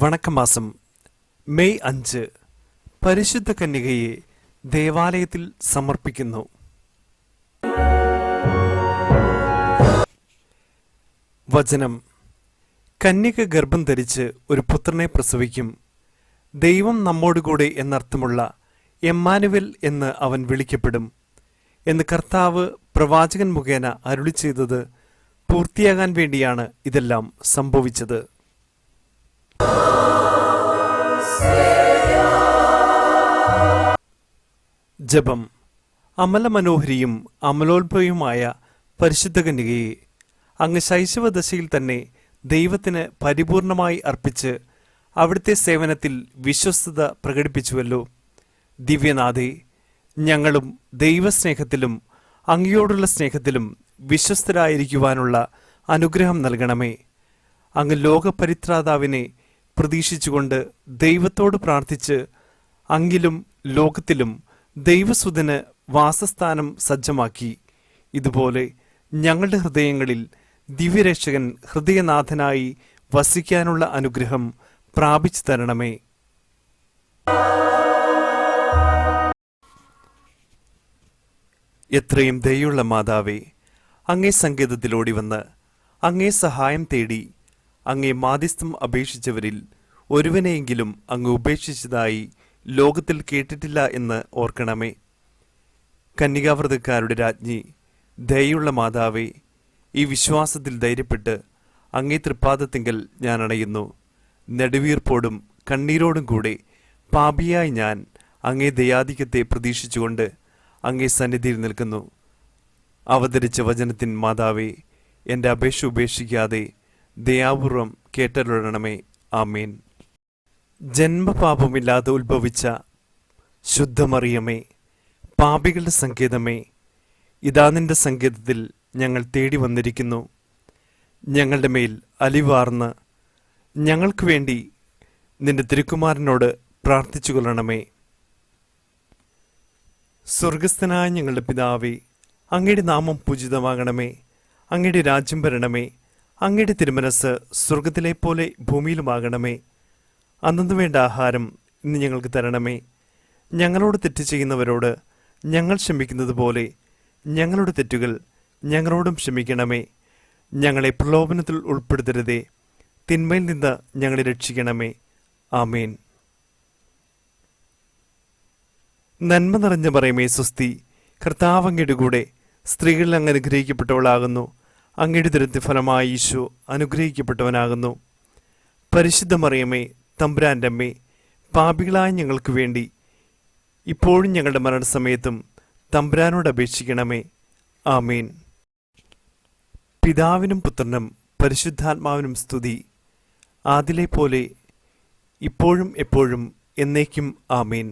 വണക്കമാസം May 5 പരിശുദ്ധ കന്യകയെ ദേവാലയത്തിൽ സമർപ്പിക്കുന്നു. വചനം: കന്യക ഗർഭം ധരിച്ച് ഒരു പുത്രനെ പ്രസവിക്കും. ദൈവം നമ്മോടുകൂടെ എന്നർത്ഥമുള്ള എമ്മാനുവേൽ എന്ന് അവൻ വിളിക്കപ്പെടും എന്ന് കർത്താവ് പ്രവാചകൻ മുഖേന അരുളി ചെയ്തത് പൂർത്തിയാകാൻ വേണ്ടിയാണ് ഇതെല്ലാം സംഭവിച്ചത്. ജപം: അമലമനോഹരിയും അമലോത്ഭവയുമായ പരിശുദ്ധ കന്യകയെ, അങ്ങ് ശൈശവദശയിൽ തന്നെ ദൈവത്തിന് പരിപൂർണമായി അർപ്പിച്ച് അവിടുത്തെ സേവനത്തിൽ വിശ്വസ്തത പ്രകടിപ്പിച്ചുവല്ലോ. ദിവ്യനാഥേ, ഞങ്ങളും ദൈവസ്നേഹത്തിലും അങ്ങയോടുള്ള സ്നേഹത്തിലും വിശ്വസ്തരായിരിക്കുവാനുള്ള അനുഗ്രഹം നൽകണമേ. അങ്ങ് ലോകപരിത്രാതാവിനെ പ്രതീക്ഷിച്ചുകൊണ്ട് ദൈവത്തോട് പ്രാർത്ഥിച്ച് അങ്ങിലും ലോകത്തിലും ദൈവസുതന് വാസസ്ഥാനം സജ്ജമാക്കി. ഇതുപോലെ ഞങ്ങളുടെ ഹൃദയങ്ങളിൽ ദിവ്യരക്ഷകൻ ഹൃദയനാഥനായി വസിക്കാനുള്ള അനുഗ്രഹം പ്രാപിച്ചു തരണമേ. എത്രയും ദയുള്ള മാതാവേ, അങ്ങേ സങ്കേതത്തിലോടി വന്ന് അങ്ങേ സഹായം തേടി അങ്ങേ മാധ്യസ്ഥം അപേക്ഷിച്ചവരിൽ ഒരുവനെയെങ്കിലും അങ്ങ് ഉപേക്ഷിച്ചതായി ലോകത്തിൽ കേട്ടിട്ടില്ല എന്ന് ഓർക്കണമേ. കന്യകാവ്രതക്കാരുടെ രാജ്ഞി, ദയുള്ള മാതാവേ, ഈ വിശ്വാസത്തിൽ ധൈര്യപ്പെട്ട് അങ്ങേ തൃപ്പാദത്തിങ്കൽ ഞാൻ അണയുന്നു. നെടുവീർപ്പോടും കണ്ണീരോടും കൂടെ പാപിയായി ഞാൻ അങ്ങേ ദയാധിക്യത്തെ പ്രതീക്ഷിച്ചുകൊണ്ട് അങ്ങേ സന്നിധിയിൽ നിൽക്കുന്നു. അവതരിച്ച വചനത്തിൻ മാതാവേ, എൻ്റെ അപേക്ഷ ഉപേക്ഷിക്കാതെ ദയാപൂർവം കേട്ടരുളണമേ. ആമേൻ. ജന്മപാപമില്ലാതെ ഉത്ഭവിച്ച ശുദ്ധമറിയമേ, പാപികളുടെ സങ്കേതമേ, ഇതാ നിന്റെ സങ്കേതത്തിൽ ഞങ്ങൾ തേടി വന്നിരിക്കുന്നു. ഞങ്ങളുടെ മേൽ അലിവാർന്ന് ഞങ്ങൾക്ക് വേണ്ടി നിന്റെ തിരുക്കുമാരനോട് പ്രാർത്ഥിച്ചു കൊള്ളണമേ. സ്വർഗസ്ഥനായ ഞങ്ങളുടെ പിതാവേ, അങ്ങയുടെ നാമം പൂജിതമാകണമേ. അങ്ങയുടെ രാജ്യം വരണമേ. അങ്ങയുടെ തിരുമനസ് സ്വർഗത്തിലെ പോലെ ഭൂമിയിലുമാകണമേ. അന്നു വേണ്ട ആഹാരം ഇന്ന് ഞങ്ങൾക്ക് തരണമേ. ഞങ്ങളോട് തെറ്റ് ചെയ്യുന്നവരോട് ഞങ്ങൾ ക്ഷമിക്കുന്നത് പോലെ ഞങ്ങളുടെ തെറ്റുകൾ ഞങ്ങളോടും ക്ഷമിക്കണമേ. ഞങ്ങളെ പ്രലോഭനത്തിൽ ഉൾപ്പെടുത്തരുതേ, തിന്മയിൽ നിന്ന് ഞങ്ങളെ രക്ഷിക്കണമേ. ആമേൻ. നന്മ നിറഞ്ഞ മറിയമേ സ്വസ്തി, കർത്താവ് അങ്ങയുടെ കൂടെ സ്ത്രീകളിൽ അങ്ങ് അനുഗ്രഹിക്കപ്പെട്ടവളാകുന്നു. അങ്ങയുടെ ഉദരത്തിൻ ഫലമായി ഈശോ അനുഗ്രഹിക്കപ്പെട്ടവനാകുന്നു. പരിശുദ്ധ മറിയമേ, തമ്പുരാൻ്റെ അമ്മേ, പാപികളായ ഞങ്ങൾക്ക് വേണ്ടി ഇപ്പോഴും ഞങ്ങളുടെ മരണസമയത്തും തമ്പുരാനോട് അപേക്ഷിക്കണമേ. ആമേൻ. പിതാവിനും പുത്രനും പരിശുദ്ധാത്മാവിനും സ്തുതി, ആദിലെ പോലെ ഇപ്പോഴും എപ്പോഴും എന്നേക്കും. ആമേൻ.